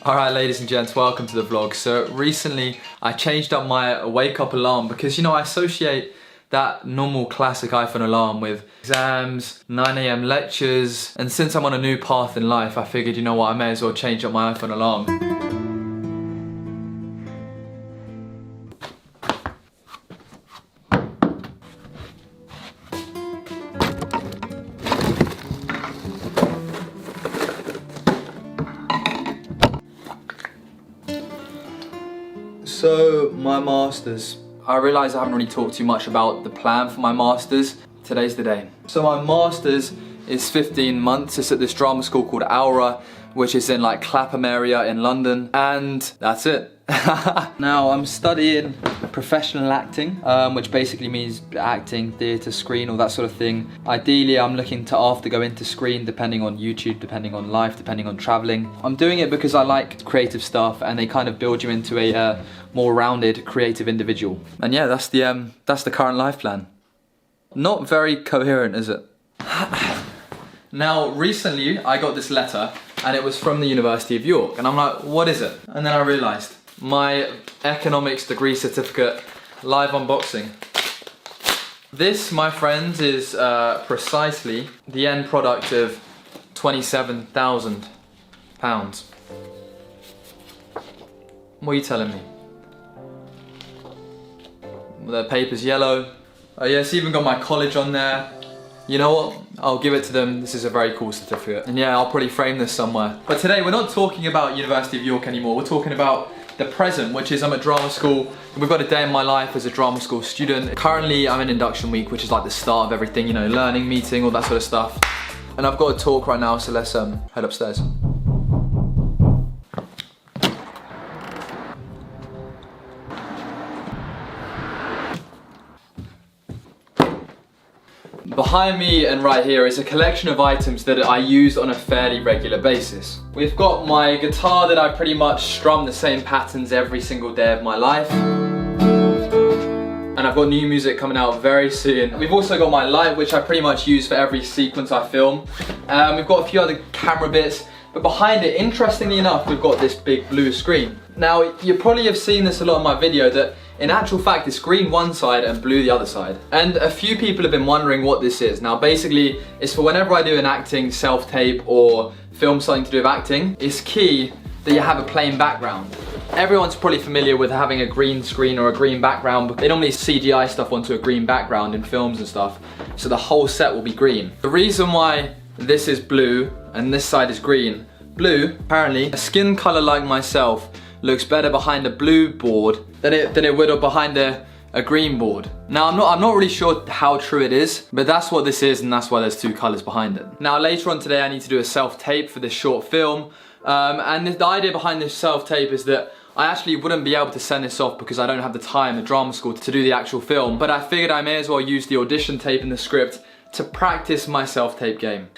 Alright ladies and gents, welcome to the vlog. So recently I changed up my wake up alarm because I associate that normal classic iPhone alarm with exams, 9 AM lectures, and since I'm on a new path in life I figured I may as well change up my iPhone alarm. So, my masters. I realise I haven't really talked too much about the plan for my masters. Today's the day. So my masters is 15 months. It's at this drama school called Aura, which is in like Clapham area in London, and that's it. Now I'm studying professional acting, which basically means acting, theatre, screen, all that sort of thing. Ideally I'm looking to after go into screen, depending on YouTube, depending on life, depending on travelling. I'm doing it because I like creative stuff and they kind of build you into a more rounded creative individual. And yeah, that's the current life plan. Not very coherent, is it? Now recently I got this letter and it was from the University of York and I'm like, what is it? And then I realised my economics degree certificate live unboxing. This, my friends, is precisely the end product of £27,000. What are you telling me? The paper's yellow. Oh yeah, it's even got my college on there. You know what? I'll give it to them. This is a very cool certificate. And yeah, I'll probably frame this somewhere. But today we're not talking about University of York anymore. We're talking about the present, which is I'm at drama school. We've got a day in my life as a drama school student. Currently I'm in induction week, which is like the start of everything, learning, meeting, all that sort of stuff. And I've got a talk right now, so let's head upstairs. Behind me and right here is a collection of items that I use on a fairly regular basis. We've got my guitar that I pretty much strum the same patterns every single day of my life. And I've got new music coming out very soon. We've also got my light, which I pretty much use for every sequence I film. We've got a few other camera bits, but behind it, interestingly enough, we've got this big blue screen. Now, you probably have seen this a lot in my video that in actual fact, it's green one side and blue the other side. And a few people have been wondering what this is. Now basically, it's for whenever I do an acting self-tape or film something to do with acting, it's key that you have a plain background. Everyone's probably familiar with having a green screen or a green background, but they normally CGI stuff onto a green background in films and stuff, so the whole set will be green. The reason why this is blue and this side is green, blue, apparently, a skin color like myself looks better behind a blue board than it would behind a green board. Now I'm not really sure how true it is, but that's what this is and that's why there's two colors behind it. Now later on today I need to do a self-tape for this short film, and the idea behind this self-tape is that I actually wouldn't be able to send this off because I don't have the time at drama school to do the actual film, but I figured I may as well use the audition tape in the script to practice my self-tape game.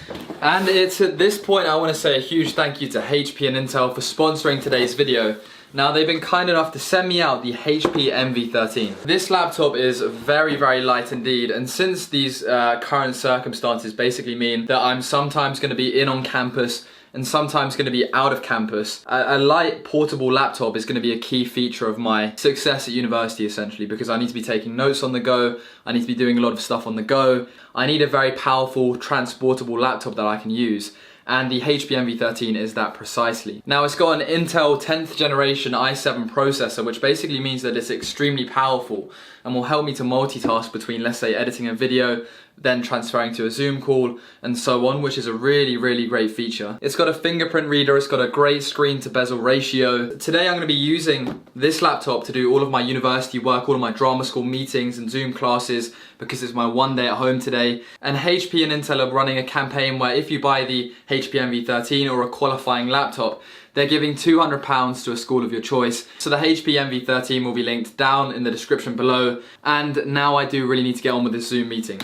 And it's at this point I want to say a huge thank you to HP and Intel for sponsoring today's video. Now they've been kind enough to send me out the HP MV13. This laptop is very, very light indeed, and since these current circumstances basically mean that I'm sometimes going to be in on campus and sometimes going to be out of campus, a light portable laptop is going to be a key feature of my success at university essentially, because I need to be taking notes on the go, I need to be doing a lot of stuff on the go, I need a very powerful transportable laptop that I can use. And the HP MV13 is that precisely. Now it's got an Intel 10th generation i7 processor, which basically means that it's extremely powerful and will help me to multitask between, let's say, editing a video, then transferring to a Zoom call, and so on, which is a really, really great feature. It's got a fingerprint reader, it's got a great screen to bezel ratio. Today I'm going to be using this laptop to do all of my university work, all of my drama school meetings and Zoom classes, because it's my one day at home today. And HP and Intel are running a campaign where if you buy the HP MV13 or a qualifying laptop, they're giving £200 to a school of your choice. So the HP MV13 will be linked down in the description below. And now I do really need to get on with this Zoom meeting.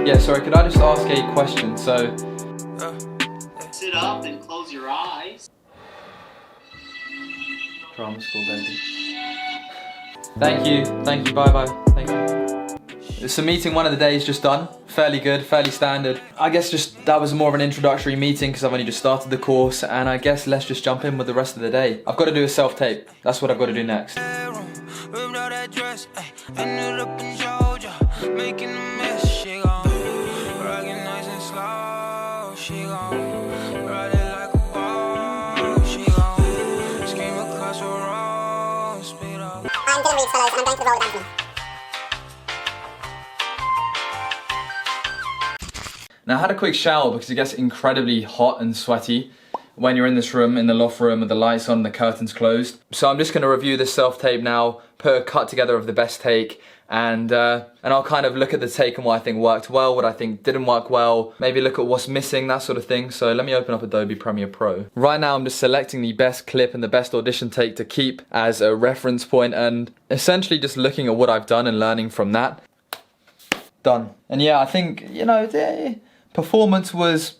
Yeah, sorry, could I just ask a question? So, sit up and close your eyes. Drama school, baby. Thank you, bye bye, thank you. So meeting one of the days just done. fairly good, fairly standard. I guess just that was more of an introductory meeting because I've only just started the course, and I guess let's just jump in with the rest of the day. I've got to do a self-tape. That's what I've got to do next. Now I had a quick shower because it gets incredibly hot and sweaty when you're in this room, in the loft room with the lights on and the curtains closed. So I'm just going to review this self-tape now, put a cut together of the best take, and I'll kind of look at the take and what I think worked well, what I think didn't work well, maybe look at what's missing, that sort of thing. So let me open up Adobe Premiere Pro. Right now I'm just selecting the best clip and the best audition take to keep as a reference point, and essentially just looking at what I've done and learning from that. Done. And yeah, I think, you know, the performance was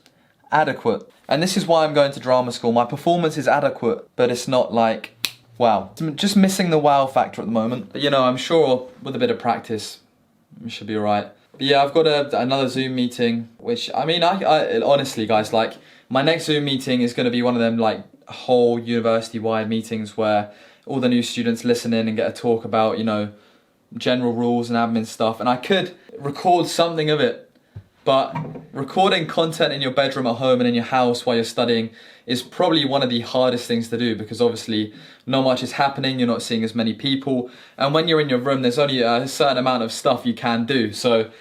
adequate. And this is why I'm going to drama school. My performance is adequate, but it's not like, wow. I'm just missing the wow factor at the moment. But you know, I'm sure with a bit of practice, it should be alright. But yeah, I've got another Zoom meeting, which, I mean, I honestly, guys, like, my next Zoom meeting is going to be one of them, like, whole university-wide meetings where all the new students listen in and get a talk about, you know, general rules and admin stuff. And I could record something of it, but recording content in your bedroom at home and in your house while you're studying is probably one of the hardest things to do, because obviously not much is happening, you're not seeing as many people, and when you're in your room there's only a certain amount of stuff you can do. So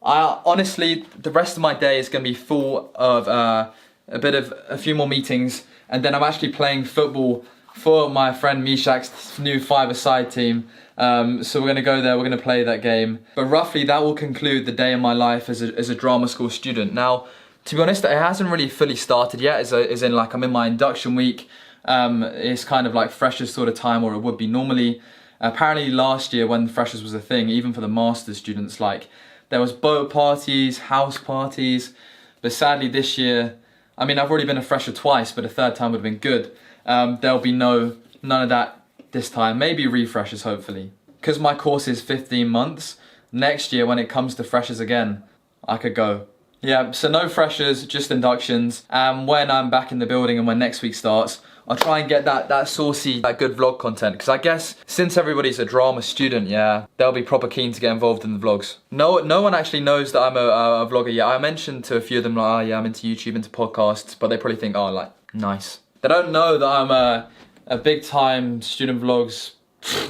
I honestly, the rest of my day is going to be full of a few more meetings, and then I'm actually playing football for my friend Mishak's new five-a-side team. So we're going to go there, we're going to play that game. But roughly that will conclude the day in my life as a drama school student. Now, to be honest, it hasn't really fully started yet, as in like I'm in my induction week. It's kind of like freshers sort of time, or it would be normally. Apparently last year when freshers was a thing, even for the master's students, like there was boat parties, house parties. But sadly this year, I mean, I've already been a fresher twice, but a third time would have been good. There'll be none of that this time, maybe refreshers hopefully. Because my course is 15 months, next year when it comes to freshers again, I could go. Yeah, so no freshers, just inductions. And when I'm back in the building and when next week starts, I'll try and get that saucy, that good vlog content. Because I guess since everybody's a drama student, yeah, they'll be proper keen to get involved in the vlogs. No one actually knows that I'm a vlogger yet. I mentioned to a few of them like, oh yeah, I'm into YouTube, into podcasts, but they probably think, oh, like, nice. They don't know that I'm a big time student vlogs.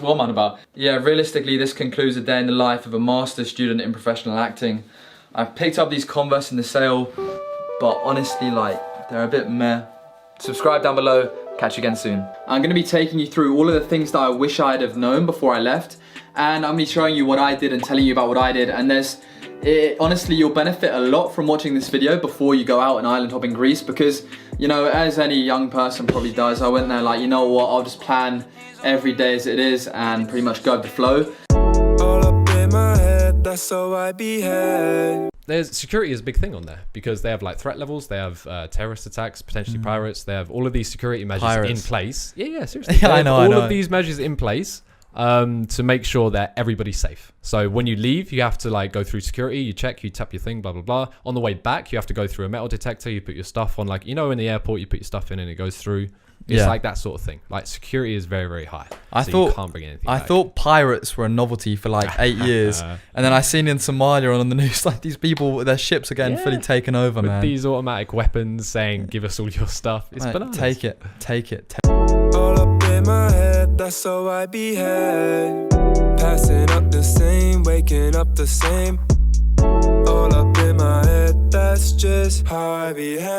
What am I on about? Yeah, realistically, this concludes a day in the life of a master's student in professional acting. I picked up these Converse in the sale, but honestly, like, they're a bit meh. Subscribe down below, catch you again soon. I'm gonna be taking you through all of the things that I wish I'd have known before I left, and I'm gonna be showing you what I did and telling you about what I did, and honestly, you'll benefit a lot from watching this video before you go out and island hop in Greece, because, you know, as any young person probably does, I went there like, you know what, I'll just plan every day as it is and pretty much go with the flow. All up in my head, that's how I behave. There's security is a big thing on there because they have like threat levels, they have terrorist attacks, potentially pirates, they have all of these security measures in place. Yeah, seriously. Yeah, I know. All of these measures in place to make sure that everybody's safe. So when you leave, you have to like go through security, you check, you tap your thing, blah, blah, blah. On the way back, you have to go through a metal detector, you put your stuff on, like, you know, in the airport, you put your stuff in and it goes through. It's like that sort of thing. Like security is very, very high. I thought pirates were a novelty for like 8 years, and then I seen in Somalia on the news like these people, their ships are getting fully taken over, with man. These automatic weapons saying, "Give us all your stuff." It's bananas. Take it. All up in my head, that's how I behave. Passing up the same, waking up the same. All up in my head, that's just how I behave.